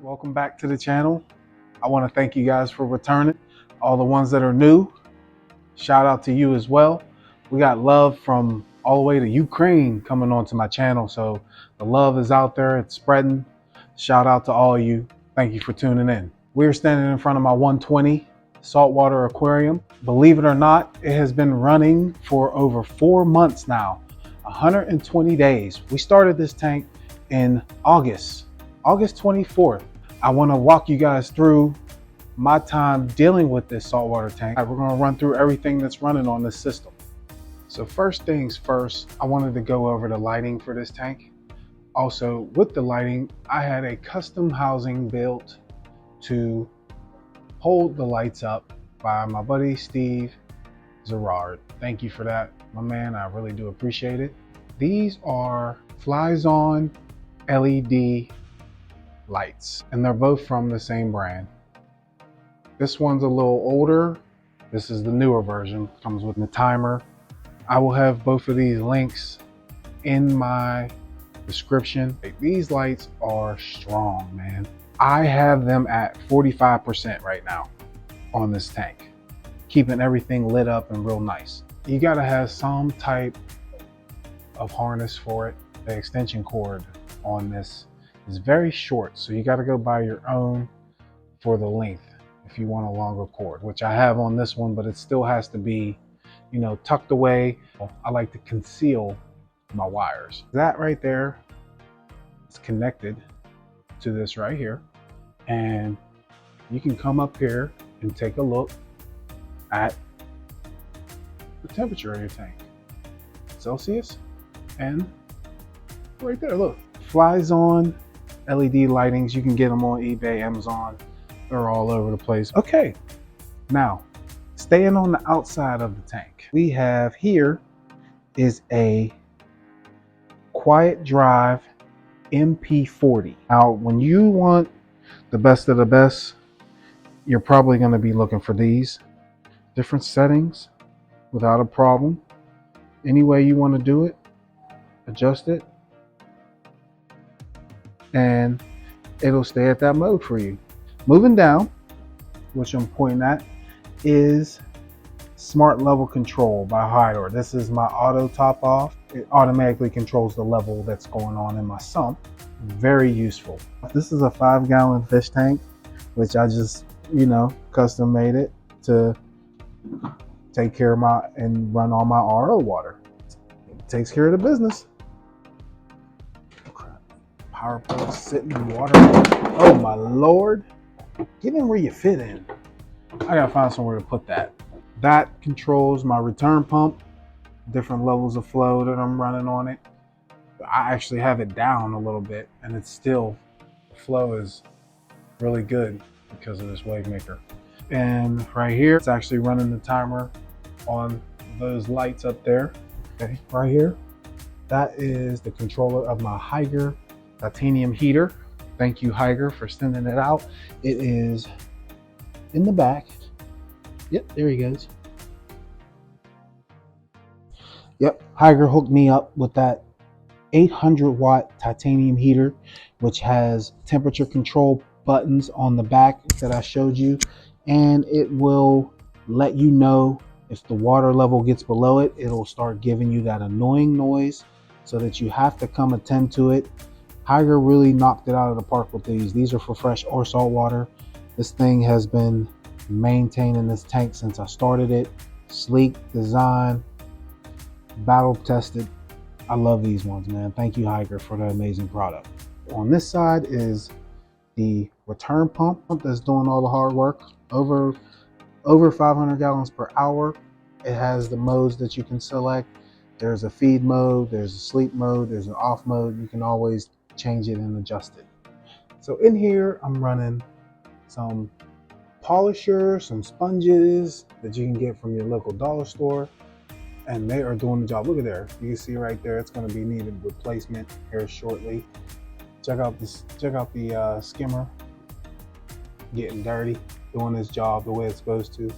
Welcome back to the channel. I want to thank you guys for returning. All the ones that are new, shout out to you as well. We got love from all the way to Ukraine coming onto my channel, so the love is out there, it's spreading. Shout out to all of you. Thank you for tuning in. We're standing in front of my 120 saltwater aquarium. Believe it or not, it has been running for over 4 months now, 120 days. We started this tank in August 24th. I want to walk you guys through my time dealing with this saltwater tank. We're going to run through everything that's running on this system. So first things first, I wanted to go over the lighting for this tank. Also, with the lighting, I had a custom housing built to hold the lights up by my buddy Steve Zerard. Thank you for that, my man. I really do appreciate it. These are Flies On LED lights, and they're both from the same brand. This one's a little older. This is the newer version, comes with the timer. I will have both of these links in my description. These lights are strong, man. I have them at 45% right now on this tank, keeping everything lit up and real nice. You gotta have some type of harness for it. The extension cord on this is very short, so you got to go buy your own for the length if you want a longer cord, which I have on this one, but it still has to be, you know, tucked away. I like to conceal my wires. That right there is connected to this right here, and you can come up here and take a look at the temperature of your tank, Celsius, and right there, look, Flies On LED lightings. You can get them on eBay, Amazon. They're all over the place. Okay, now staying on the outside of the tank, we have here is a Quiet Drive MP40. Now, when you want the best of the best, you're probably going to be looking for these different settings without a problem. Any way you want to do it, adjust it, and it'll stay at that mode for you. Moving down, which I'm pointing at, is Smart Level Control by Hydro. This is my auto top off. It automatically controls the level that's going on in my sump. Very useful. This is a 5-gallon fish tank, which I just, you know, custom made it to take care of my and run all my RO water. It takes care of the business. Power plug sitting in water. Oh my Lord. Get in where you fit in. I gotta find somewhere to put that. That controls my return pump, different levels of flow that I'm running on it. I actually have it down a little bit, and it's still, the flow is really good because of this wave maker. And right here, it's actually running the timer on those lights up there. Okay, right here, that is the controller of my Haiger titanium heater. Thank you, Haiger, for sending it out. It is in the back. Yep, there he goes. Yep, Haiger hooked me up with that 800-watt titanium heater, which has temperature control buttons on the back that I showed you, and it will let you know if the water level gets below it. It'll start giving you that annoying noise so that you have to come attend to it. Haiger really knocked it out of the park with these. These are for fresh or salt water. This thing has been maintaining this tank since I started it. Sleek design, battle tested. I love these ones, man. Thank you, Haiger, for the amazing product. On this side is the return pump that's doing all the hard work. Over 500 gallons per hour. It has the modes that you can select. There's a feed mode, there's a sleep mode, there's an off mode. You can always change it and adjust it. So in here, I'm running some polisher, some sponges that you can get from your local dollar store, and they are doing the job. Look at there. You can see right there, it's going to be needed replacement here shortly. Check out the skimmer, getting dirty, doing its job the way it's supposed to.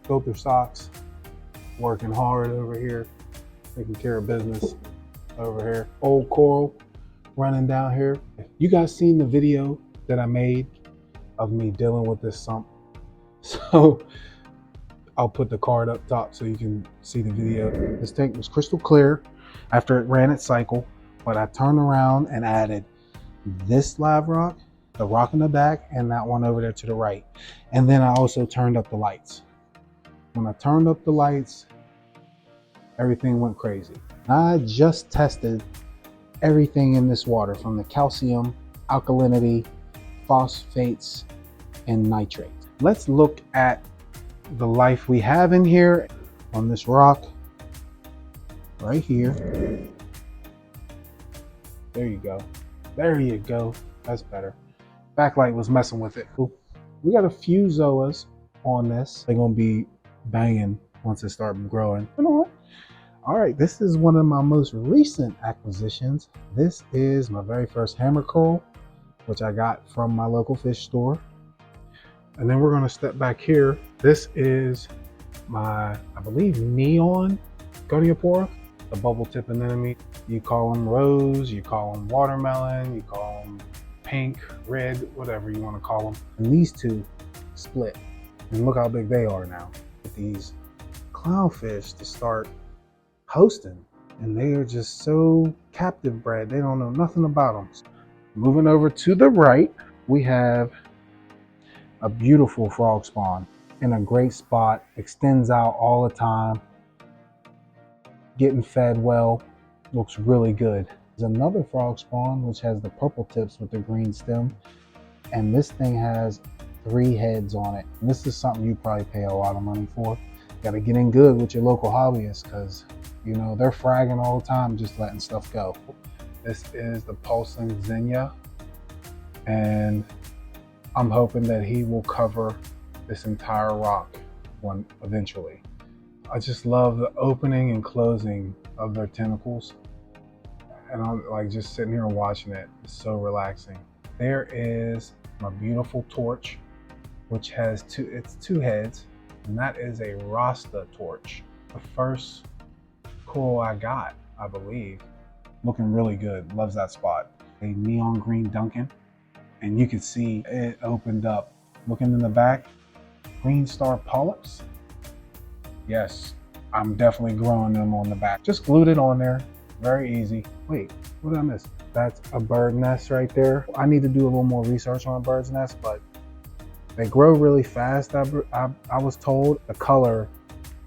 Filter socks, working hard over here, taking care of business over here. Old coral running down here. You guys seen the video that I made of me dealing with this sump. So I'll put the card up top so you can see the video. This tank was crystal clear after it ran its cycle, but I turned around and added this live rock, the rock in the back, and that one over there to the right. And then I also turned up the lights. When I turned up the lights, everything went crazy. I just tested everything in this water, from the calcium, alkalinity, phosphates, and nitrates. Let's look at the life we have in here on this rock right here. There you go. There you go. That's better. Backlight was messing with it. We got a few zoas on this. They're gonna be banging once it starts growing. You know what? All right, this is one of my most recent acquisitions. This is my very first hammer curl, which I got from my local fish store. And then we're gonna step back here. This is my, I believe, neon Goniopora, the bubble tip anemone. You call them rose, you call them watermelon, you call them pink, red, whatever you wanna call them. And these two split. And look how big they are now. These clownfish to start hosting, and they are just so captive bred. They don't know nothing about them. Moving over to the right, we have a beautiful frog spawn in a great spot, extends out all the time, getting fed well, looks really good. There's another frog spawn which has the purple tips with the green stem, and this thing has 3 heads on it. And this is something you probably pay a lot of money for. You gotta get in good with your local hobbyists, because you know they're fragging all the time, just letting stuff go. This is the pulsing Xenia, and I'm hoping that he will cover this entire rock one eventually. I just love the opening and closing of their tentacles, and I'm like just sitting here watching it. It's so relaxing. There is my beautiful torch, which has two heads, and that is a Rasta torch. The first coral I got, I believe. Looking really good. Loves that spot. A neon green Duncan, and you can see it opened up. Looking in the back, green star polyps. Yes, I'm definitely growing them on the back. Just glued it on there. Very easy. Wait, what did I miss? That's a bird nest right there. I need to do a little more research on a bird's nest, but they grow really fast. I was told the color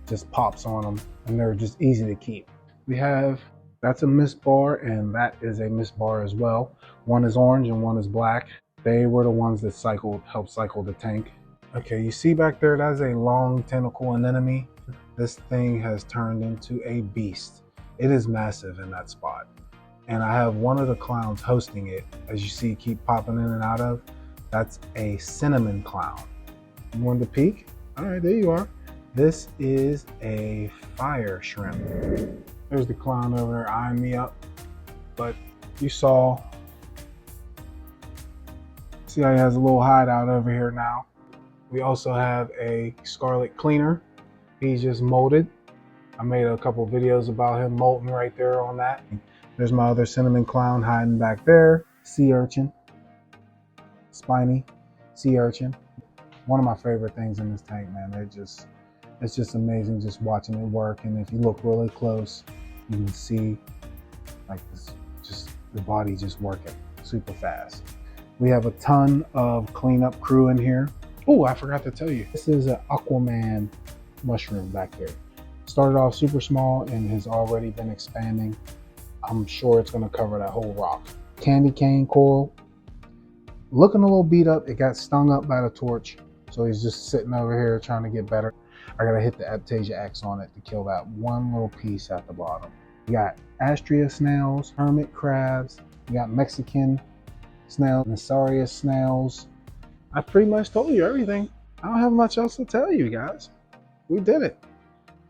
just pops on them, and they're just easy to keep. We have, that's a mist bar, and that is a mist bar as well. One is orange and one is black. They were the ones that helped cycle the tank. Okay, you see back there, that's a long tentacle anemone. This thing has turned into a beast. It is massive in that spot. And I have one of the clowns hosting it, as you see, keep popping in and out of. That's a cinnamon clown. You wanted to peek? All right, there you are. This is a fire shrimp. There's the clown over there eyeing me up. But you saw, see how he has a little hideout over here now. We also have a scarlet cleaner. He's just molded. I made a couple videos about him molting right there on that. There's my other cinnamon clown hiding back there. Sea urchin. Spiny sea urchin. One of my favorite things in this tank, man. It's just amazing just watching it work. And if you look really close, you can see like this, just the body just working super fast. We have a ton of cleanup crew in here. Oh, I forgot to tell you, this is an Aquaman mushroom back here. Started off super small and has already been expanding. I'm sure it's gonna cover that whole rock. Candy cane coral, looking a little beat up. It got stung up by the torch, so he's just sitting over here trying to get better. I gotta hit the Aptasia X on it to kill that one little piece at the bottom. You got Astrea snails, hermit crabs, you got Mexican snails, Nassarius snails. I pretty much told you everything. I don't have much else to tell you guys. We did it.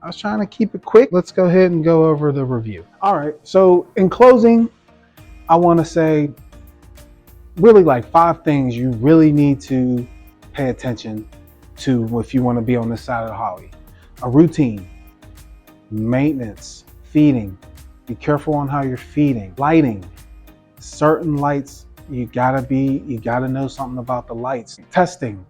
I was trying to keep it quick. Let's go ahead and go over the review. All right, so in closing, I want to say really like 5 things you really need to pay attention to if you want to be on this side of the hobby. A routine, maintenance, feeding. Be careful on how you're feeding. Lighting. Certain lights you gotta know something about the lights. Testing.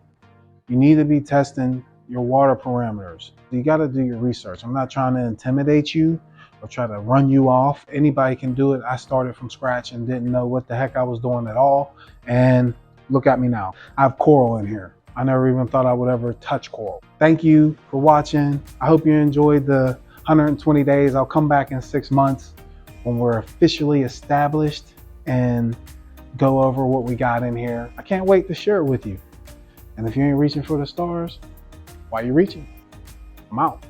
You need to be testing your water parameters. You gotta do your research. I'm not trying to intimidate you or try to run you off. Anybody can do it. I started from scratch and didn't know what the heck I was doing at all. And look at me now. I have coral in here. I never even thought I would ever touch coral. Thank you for watching. I hope you enjoyed the 120 days. I'll come back in 6 months when we're officially established and go over what we got in here. I can't wait to share it with you. And if you ain't reaching for the stars, why you reaching? I'm out.